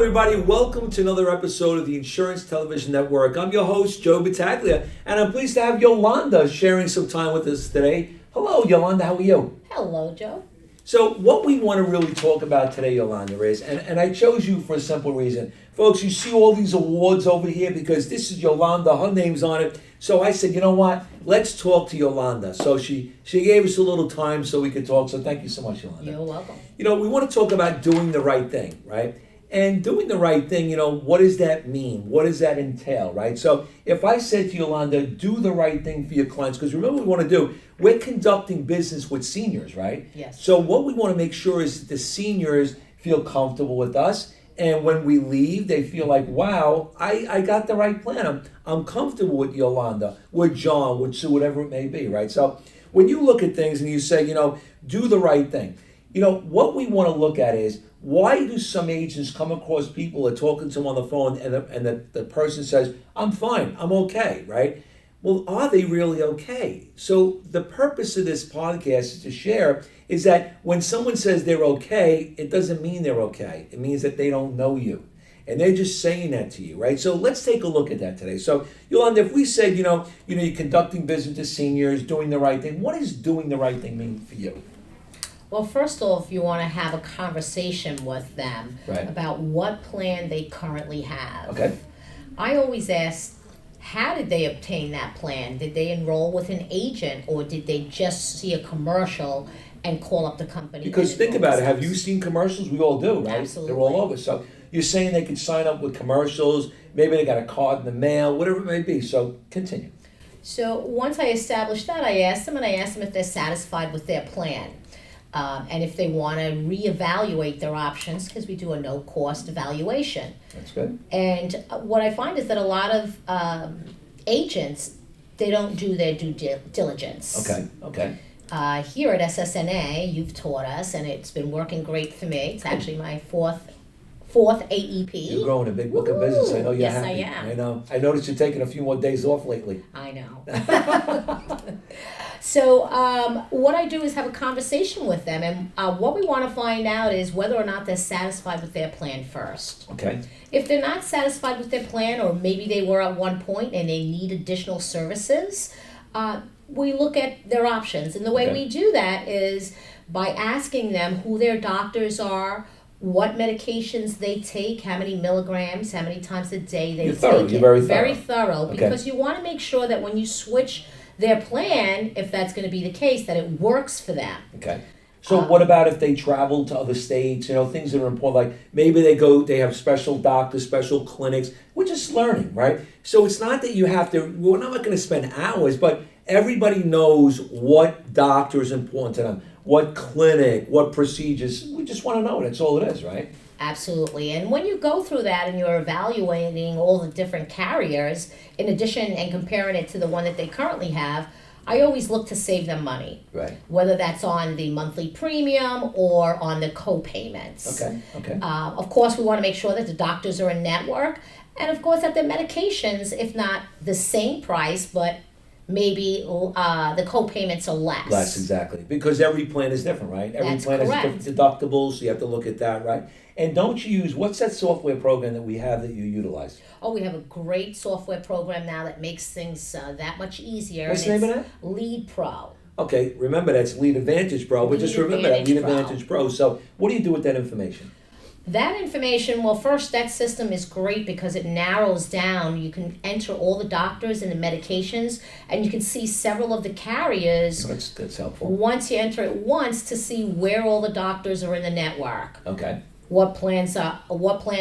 everybody. Welcome to another episode of the Insurance Television Network. I'm your host, Joe Battaglia, and I'm pleased to have Yolanda sharing some time with us today. Hello, Yolanda. How are you? Hello, Joe. So what we want to really talk about today, Yolanda, is, and I chose you for a simple reason. Folks, you see all these awards over here because this is Yolanda. Her name's on it. So I said, you know what? Let's talk to Yolanda. So she gave us a little time so we could talk. So thank you so much, Yolanda. You're welcome. You know, we want to talk about doing the right thing, right? And doing the right thing, what does that mean? What does that entail, right? So if I said to Yolanda, do the right thing for your clients, because remember what we want to do, we're conducting business with seniors, right? Yes. So what we want to make sure is that the seniors feel comfortable with us. And when we leave, they feel like, wow, I got the right plan. I'm comfortable with Yolanda, with John, with Sue, whatever it may be, right? So when you look at things and you say, do the right thing, what we want to look at is, why do some agents come across people that are talking to them on the phone and the person says, I'm fine, I'm okay, right? Well, are they really okay? So the purpose of this podcast is to share is that when someone says they're okay, it doesn't mean they're okay. It means that they don't know you. And they're just saying that to you, right? So let's take a look at that today. So, Yolanda, if we said, you're conducting business to seniors, doing the right thing, what does doing the right thing mean for you? Well, first off, you want to have a conversation with them Right. about what plan they currently have. Okay. I always ask, how did they obtain that plan? Did they enroll with an agent, or did they just see a commercial and call up the company? Because think about it, have you seen commercials? We all do, right? Absolutely. They're all over. So you're saying they could sign up with commercials, maybe they got a card in the mail, whatever it may be. So continue. So once I established that, I asked them if they're satisfied with their plan. And if they want to reevaluate their options, because we do a no-cost evaluation. That's good. And what I find is that a lot of agents, they don't do their due diligence. Okay. Here at SSNA, you've taught us, and it's been working great for me. It's actually my fourth AEP. You're growing a big book of business. I know you're yes, happy. I am. I know. I noticed you're taking a few more days off lately. I know. So what I do is have a conversation with them, and what we want to find out is whether or not they're satisfied with their plan first. Okay. If they're not satisfied with their plan, or maybe they were at one point and they need additional services, we look at their options. And the way we do that is by asking them who their doctors are, what medications they take, how many milligrams, how many times a day they take it. You're very thorough. Very thorough, because you want to make sure that when you switch their plan, if that's going to be the case, that it works for them. Okay. So what about if they travel to other states, things that are important, like maybe they have special doctors, special clinics. We're just learning, right? So it's not that you have to, we're not going to spend hours, but everybody knows what doctor is important to them, what clinic, what procedures. We just want to know. That's all it is, right? Absolutely. And when you go through that and you're evaluating all the different carriers, in addition and comparing it to the one that they currently have, I always look to save them money. Right. Whether that's on the monthly premium or on the co-payments. Okay. Of course, we want to make sure that the doctors are in network. And of course, that their medications, if not the same price, but maybe the co-payments are less. Less, exactly. Because every plan is different, right? Every That's plan correct. has different deductibles, so you have to look at that, right? And don't you use, what's that software program that we have that you utilize? Oh, we have a great software program now that makes things that much easier. What's the name of that? Lead Pro. Okay, remember that's Lead Advantage Pro, but just remember that Lead Advantage Pro. So what do you do with that information? That information, well, first, that system is great because it narrows down. You can enter all the doctors and the medications, and you can see several of the carriers. That's helpful. Once you enter it once, to see where all the doctors are in the network. Okay. What plan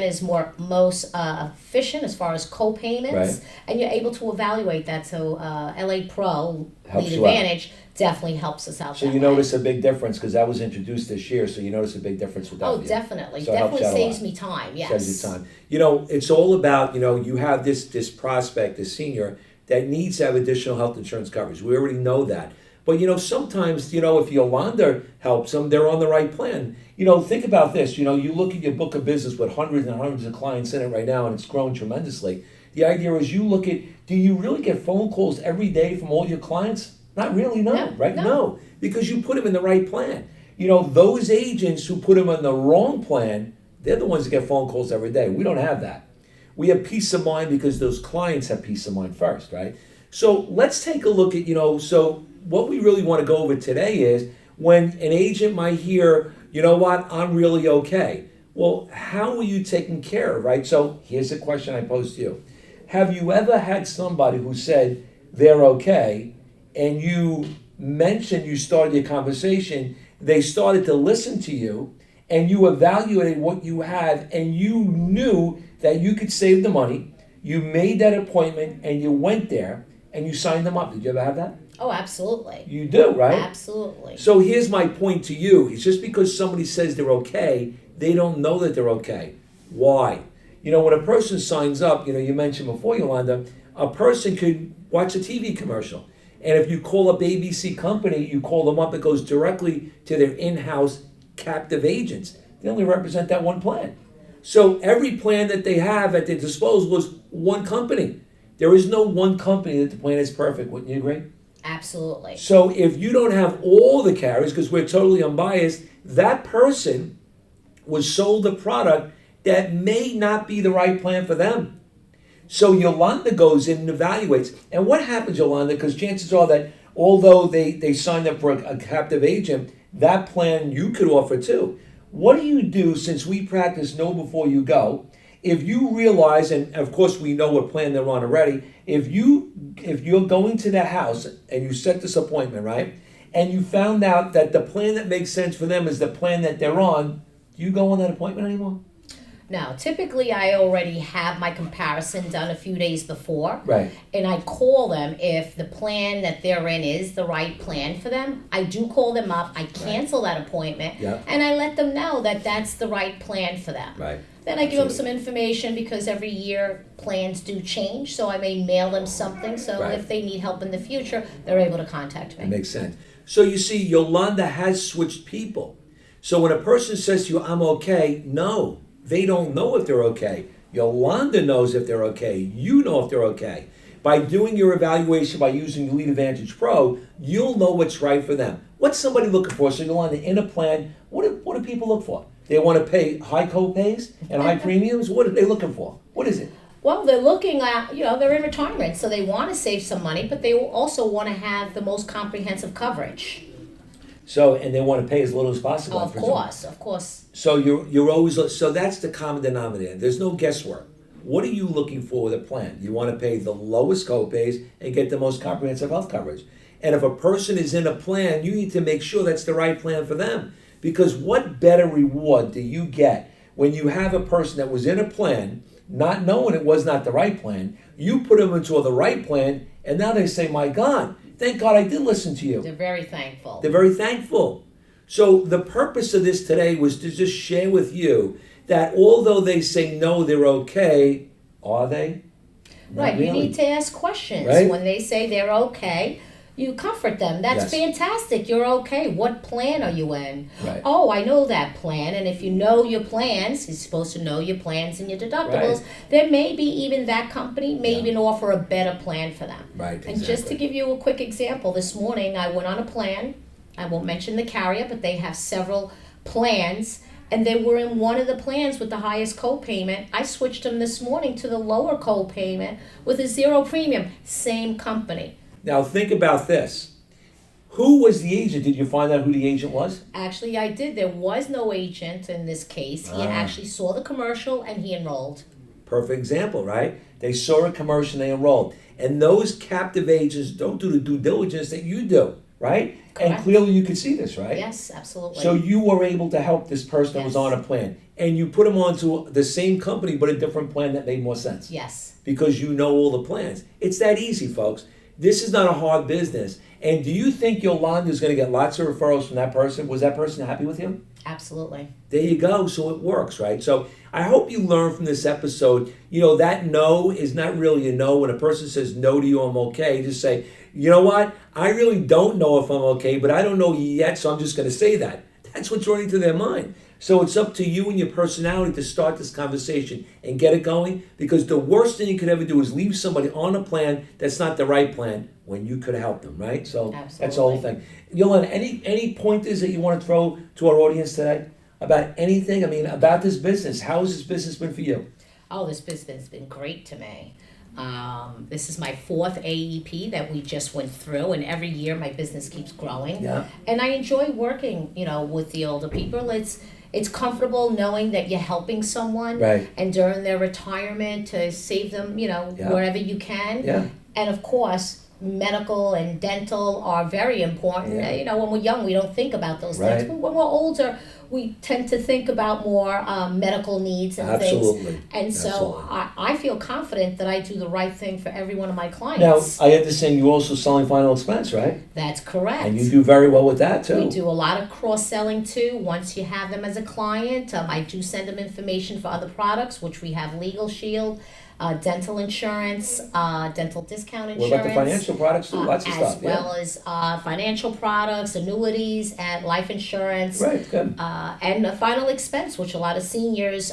is most efficient as far as co-payments, Right. and you're able to evaluate that. So LA Pro Helps Lead you out. Advantage definitely helps us out. So that you way. notice a big difference because that was introduced this year. So you notice a big difference with that. Oh, definitely. So it helps Definitely you out a saves lot. me time. Yes. Saves you time. It's all about, you have this prospect, this senior that needs to have additional health insurance coverage. We already know that. But, sometimes, if Yolanda helps them, they're on the right plan. Think about this. You look at your book of business with hundreds and hundreds of clients in it right now, and it's grown tremendously. The idea is you look at, do you really get phone calls every day from all your clients? Not really, no, right? No, because you put them in the right plan. Those agents who put them on the wrong plan, They're the ones that get phone calls every day. We don't have that. We have peace of mind because those clients have peace of mind first, right? So let's take a look at, so what we really want to go over today is when an agent might hear, you know what, I'm really okay. Well, how are you taken care of, right? So here's a question I pose to you. Have you ever had somebody who said they're okay, and you mentioned, you started your conversation, they started to listen to you, and you evaluated what you have, and you knew that you could save the money, you made that appointment, and you went there, and you signed them up. Did you ever have that? Oh, absolutely. You do, right? Absolutely. So here's my point to you. It's just because somebody says they're okay, they don't know that they're okay. Why? When a person signs up, you mentioned before, Yolanda, a person could watch a TV commercial. And if you call up ABC Company, you call them up, it goes directly to their in-house captive agents. They only represent that one plan. So every plan that they have at their disposal is one company. There is no one company that the plan is perfect. Wouldn't you agree? Absolutely. So if you don't have all the carriers, because we're totally unbiased, that person was sold a product that may not be the right plan for them. So Yolanda goes in and evaluates. And what happens, Yolanda, because chances are that although they signed up for a captive agent, that plan you could offer too. What do you do, since we practice know before you go, if you realize, and of course we know what plan they're on already, if you're going to the house and you set this appointment, right, and you found out that the plan that makes sense for them is the plan that they're on, do you go on that appointment anymore? Now, typically I already have my comparison done a few days before. Right. And I call them if the plan that they're in is the right plan for them. I do call them up. I cancel that appointment. Yep. And I let them know that that's the right plan for them. Right. Then I give them some information because every year plans do change. So I may mail them something. So Right. if they need help in the future, they're able to contact me. That makes sense. So you see, Yolanda has switched people. So when a person says to you, I'm okay, no. They don't know if they're okay. Yolanda knows if they're okay. You know if they're okay. By doing your evaluation, by using Lead Advantage Pro, you'll know what's right for them. What's somebody looking for? So Yolanda, in a plan, what do people look for? They want to pay high co-pays and high premiums? What are they looking for? What is it? Well, they're looking at, they're in retirement, so they want to save some money, but they also want to have the most comprehensive coverage. So, and they want to pay as little as possible. Of course. So you're always, so that's the common denominator. There's no guesswork. What are you looking for with a plan? You want to pay the lowest copays and get the most comprehensive health coverage. And if a person is in a plan, you need to make sure that's the right plan for them. Because what better reward do you get when you have a person that was in a plan, not knowing it was not the right plan, you put them into the right plan, and now they say, my God, thank God I did listen to you. They're very thankful. They're very thankful. So the purpose of this today was to just share with you that although they say no, they're okay, are they? Not right, really. You need to ask questions. Right? When they say they're okay, you comfort them. That's fantastic. You're okay. What plan are you in? Right. Oh, I know that plan. And if you know your plans, you're supposed to know your plans and your deductibles. Right. There may be even that company may even offer a better plan for them. Right, exactly. And just to give you a quick example, this morning I went on a plan. I won't mention the carrier, but they have several plans. And they were in one of the plans with the highest copayment. I switched them this morning to the lower copayment with a zero premium. Same company. Now think about this. Who was the agent? Did you find out who the agent was? Actually, I did. There was no agent in this case. He actually saw the commercial and he enrolled. Perfect example, right? They saw a commercial, they enrolled. And those captive agents don't do the due diligence that you do, right? Correct. And clearly you could see this, right? Yes, absolutely. So you were able to help this person that was on a plan. And you put them onto the same company but a different plan that made more sense. Yes. Because you know all the plans. It's that easy, folks. This is not a hard business. And do you think Yolanda is going to get lots of referrals from that person? Was that person happy with you? Absolutely. There you go. So it works, right? So I hope you learn from this episode, that no is not really a no. When a person says no to you, I'm okay, just say, you know what? I really don't know if I'm okay, but I don't know yet, so I'm just going to say that. That's what's running through their mind. So it's up to you and your personality to start this conversation and get it going, because the worst thing you could ever do is leave somebody on a plan that's not the right plan when you could help them, right? So Absolutely. That's the whole thing. Yolanda, any pointers that you want to throw to our audience today? about anything? I mean, about this business. How has this business been for you? Oh, this business has been great to me. This is my fourth AEP that we just went through, and every year my business keeps growing. Yeah. And I enjoy working, with the older people. It's comfortable knowing that you're helping someone, Right. and during their retirement to save them, wherever you can. Yeah. And of course, medical and dental are very important. Yeah. When we're young, we don't think about those Right. things. But when we're older, we tend to think about more medical needs and Absolutely. things. And so Absolutely. I feel confident that I do the right thing for every one of my Now, clients. I understand you're also selling final expense, right? That's correct. And you do very well with that, too. We do a lot of cross-selling too. Once you have them as a client, I do send them information for other products, which we have Legal Shield, dental insurance, dental discount insurance. What about the financial products, too? Lots of stuff. As well as financial products, annuities, and life insurance. Right, good. And a final expense, which a lot of seniors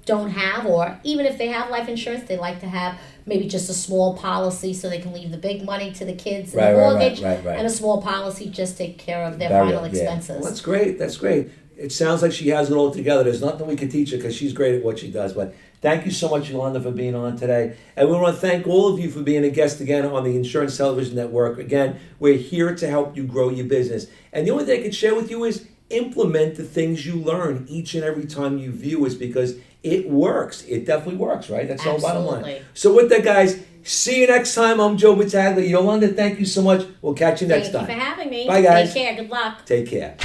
don't have, or even if they have life insurance, they like to have maybe just a small policy so they can leave the big money to the kids and the mortgage, right. and a small policy just take care of their Burial, final expenses. Well, that's great. That's great. It sounds like she has it all together. There's nothing we can teach her because she's great at what she does. But thank you so much, Yolanda, for being on today. And we want to thank all of you for being a guest again on the Insurance Television Network. Again, we're here to help you grow your business. And the only thing I can share with you is implement the things you learn each and every time you view us, because it works. It definitely works, right? That's the bottom line. Absolutely. So with that, guys, see you next time. I'm Joe Battaglia. Yolanda, thank you so much. We'll catch you next time. Thank you for having me. Bye, guys. Take care. Good luck. Take care.